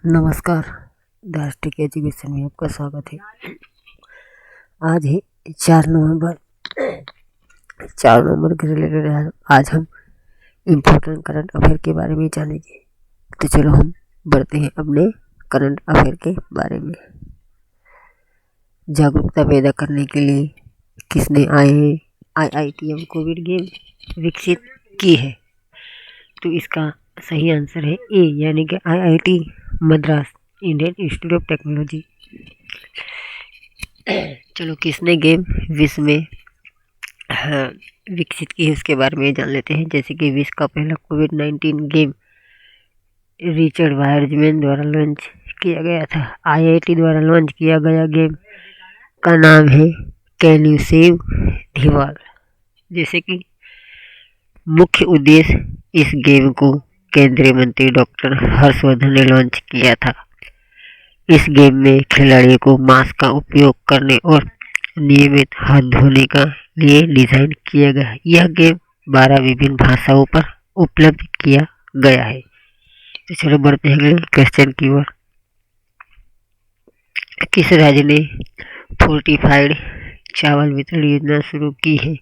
नमस्कार। राष्ट्रीय एजुकेशन में आपका स्वागत है। आज है 4 नवंबर। 4 नवंबर के रिलेटेड आज हम इम्पोर्टेंट करंट अफेयर के बारे में जानेंगे। तो चलो हम बढ़ते हैं अपने करंट अफेयर के बारे में। जागरूकता पैदा करने के लिए किसने IITM कोविड गेम विकसित की है? तो इसका सही आंसर है ए, यानी कि IIT Madras, Indian institute of technology. चलो किसने गेम विश्व में विकसित की है उसके बारे में जान लेते हैं। जैसे कि विश्व का पहला कोविड-19 गेम रिचर्ड वायरजमैन द्वारा लॉन्च किया गया था। IIT द्वारा लॉन्च किया गया गेम का नाम है can you save the world. जैसे कि मुख्य उद्देश्य इस गेम को केंद्रीय मंत्री डॉक्टर हर्षवर्धन ने लॉन्च किया था। इस गेम में खिलाड़ियों को मास्क का उपयोग करने और नियमित हाथ धोने का लिए डिजाइन किया गया है। यह गेम 12 विभिन्न भाषाओं पर उपलब्ध किया गया है। तो चलो बढ़ते हैं अगले क्वेश्चन की ओर। किस राज्य ने फोर्टिफाइड चावल वितरण योजना शुरू की है?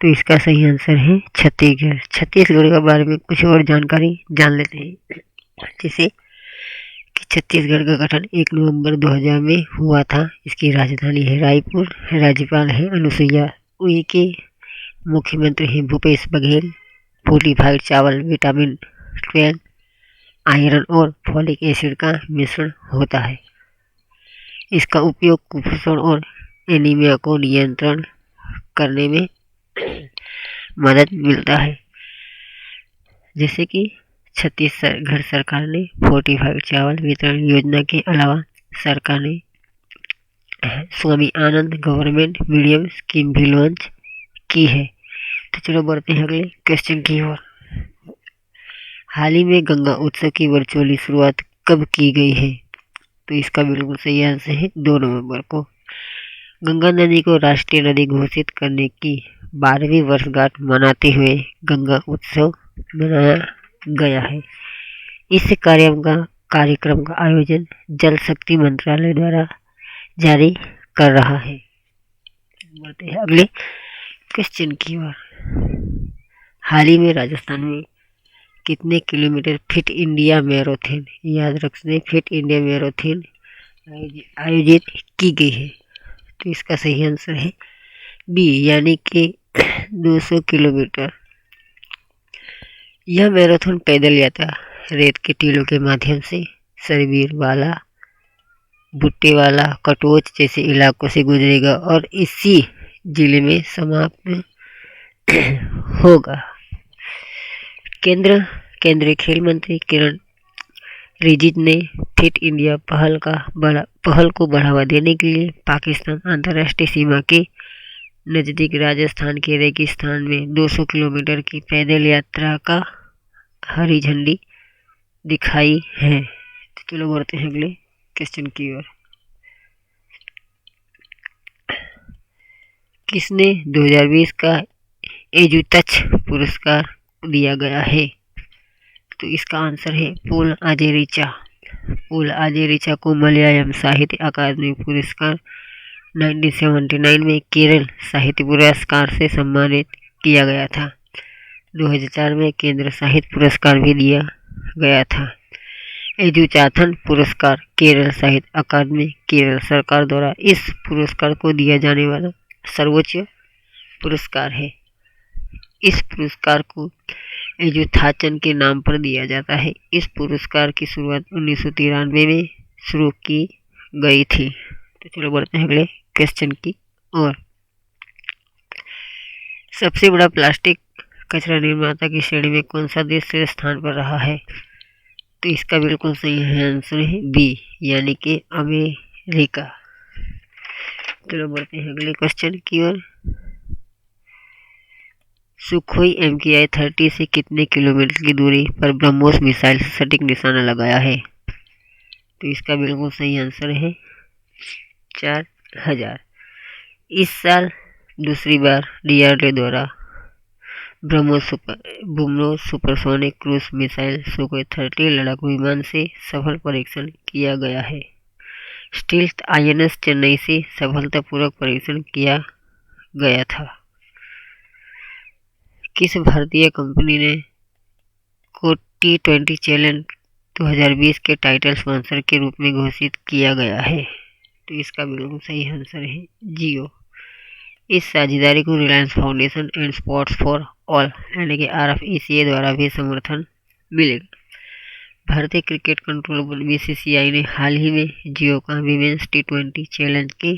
तो इसका सही आंसर है छत्तीसगढ़। छत्तीसगढ़ के बारे में कुछ और जानकारी जान लेते हैं। जैसे कि छत्तीसगढ़ का गठन 1 नवंबर 2000 में हुआ था। इसकी राजधानी है रायपुर। राज्यपाल है अनुसुईया उइके। मुख्यमंत्री हैं भूपेश बघेल। फोर्टिफाइड चावल विटामिन 12, आयरन और फॉलिक एसिड का मिश्रण होता है। इसका उपयोग कुपोषण और एनीमिया को नियंत्रण करने में मदद मिलता है। जैसे कि छत्तीसगढ़ सरकार ने फोर्टिफाइड चावल वितरण योजना के अलावा सरकार ने स्वामी आनंद गवर्नमेंट मीडियम स्कीम भी लॉन्च की है। तो चलो बढ़ते हैं अगले क्वेश्चन की ओर। हाल ही में गंगा उत्सव की वर्चुअली शुरुआत कब की गई है? तो इसका बिल्कुल सही आंसर है 2 नवंबर को। गंगा नदी को राष्ट्रीय नदी घोषित करने की 12वीं वर्षगांठ मनाते हुए गंगा उत्सव मनाया गया है। इस कार्यक्रम का आयोजन जल शक्ति मंत्रालय द्वारा जारी कर रहा है। बढ़ते हैं अगले क्वेश्चन की ओर। हाल ही में राजस्थान में कितने किलोमीटर फिट इंडिया मैराथन, याद रखने, फिट इंडिया मैराथन आयोजित की गई है? तो इसका सही आंसर है बी, यानी कि 200 किलोमीटर। यह मैराथन पैदल यात्रा रेत के टीलों के माध्यम से सरबीरवाला, बुट्टेवाला, कटोच जैसे इलाकों से गुजरेगा और इसी जिले में समाप्त होगा। केंद्रीय खेल मंत्री किरण रिजिजू ने फिट इंडिया पहल को बढ़ावा देने के लिए पाकिस्तान अंतर्राष्ट्रीय सीमा के नज़दीक राजस्थान के रेगिस्तान में 200 किलोमीटर की पैदल यात्रा का हरी झंडी दिखाई है। तो चलो बढ़ते हैं अगले क्वेश्चन की ओर। किसने 2020 का एजुतच पुरस्कार दिया गया है? तो इसका आंसर है पोल आजेरिचा। पोल आजेरिचा को मलयालम साहित्य अकादमी पुरस्कार 1979 में केरल साहित्य पुरस्कार से सम्मानित किया गया था। 2004 में केंद्र साहित्य पुरस्कार भी दिया गया था। एजुचाथन पुरस्कार केरल साहित्य अकादमी केरल सरकार द्वारा इस पुरस्कार को दिया जाने वाला सर्वोच्च पुरस्कार है। इस पुरस्कार को एजुथाचन के नाम पर दिया जाता है। इस पुरस्कार की शुरुआत 1993 में शुरू की गई थी। तो चलो बढ़ते हैं अगले क्वेश्चन की ओर। सबसे बड़ा प्लास्टिक कचरा निर्माता की श्रेणी में कौन सा देश श्रेष्ठ स्थान पर रहा है? तो इसका बिल्कुल सही आंसर है बी, यानी कि अमेरिका। चलो बढ़ते हैं अगले क्वेश्चन की ओर। सुखोई MKI 30 से कितने किलोमीटर की दूरी पर ब्रह्मोस मिसाइल से सटीक निशाना लगाया है? तो इसका बिल्कुल सही आंसर है 4000। इस साल दूसरी बार DRDO द्वारा BrahMos supersonic cruise missile Sukhoi 30 लड़ाकू विमान से सफल परीक्षण किया गया है। स्टील्थ आईएनएस चेन्नई से सफलतापूर्वक परीक्षण किया गया था। किस भारतीय कंपनी ने को T20 चैलेंज 2020 के टाइटल स्पॉन्सर के रूप में घोषित किया गया है? तो इसका बिल्कुल सही आंसर है जियो। इस साझेदारी को Reliance foundation and sports for all यानी कि RFECA द्वारा भी समर्थन मिलेगा। भारतीय क्रिकेट कंट्रोल बोर्ड BCCI ने हाल ही में जियो का विमेंस T20 चैलेंज के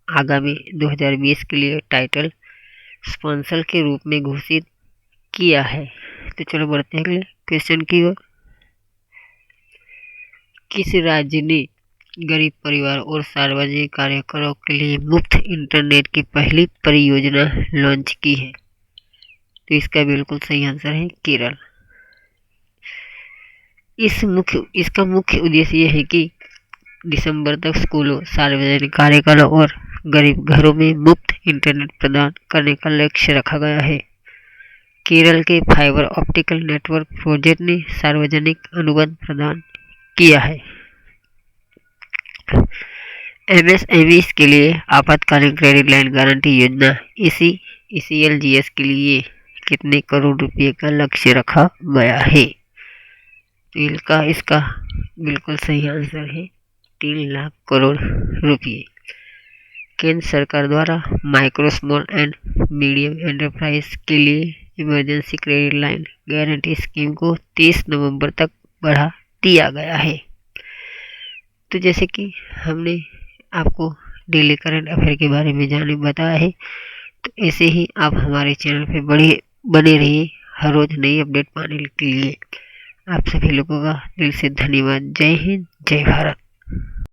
आगामी 2020 के लिए टाइटल स्पॉन्सर के रूप में घोषित किया है। तो चलो बढ़ते हैं अगले क्वेश्चन की ओर। किस राज्य ने गरीब परिवार और सार्वजनिक कार्यकरों के लिए मुफ्त इंटरनेट की पहली परियोजना लॉन्च की है? तो इसका बिल्कुल सही आंसर है केरल। इसका मुख्य उद्देश्य यह है कि दिसंबर तक स्कूलों, सार्वजनिक कार्यकरों और गरीब घरों में मुफ्त इंटरनेट प्रदान करने का लक्ष्य रखा गया है। केरल के फाइबर ऑप्टिकल नेटवर्क प्रोजेक्ट ने सार्वजनिक अनुबंध प्रदान किया है। MSMEs के लिए आपातकालीन क्रेडिट लाइन गारंटी योजना ECLGS के लिए कितने करोड़ रुपए का लक्ष्य रखा गया है? तो इसका बिल्कुल सही आंसर है 3 लाख करोड़ रुपए। केंद्र सरकार द्वारा micro small and medium enterprise के लिए emergency credit line guarantee scheme को 30 नवंबर तक बढ़ा दिया गया है। तो जैसे कि हमने आपको डेली करंट अफेयर के बारे में बताया है, तो ऐसे ही आप हमारे चैनल पे बने रहिए हर रोज नई अपडेट पाने के लिए। आप सभी लोगों का दिल से धन्यवाद। जय हिंद, जय भारत।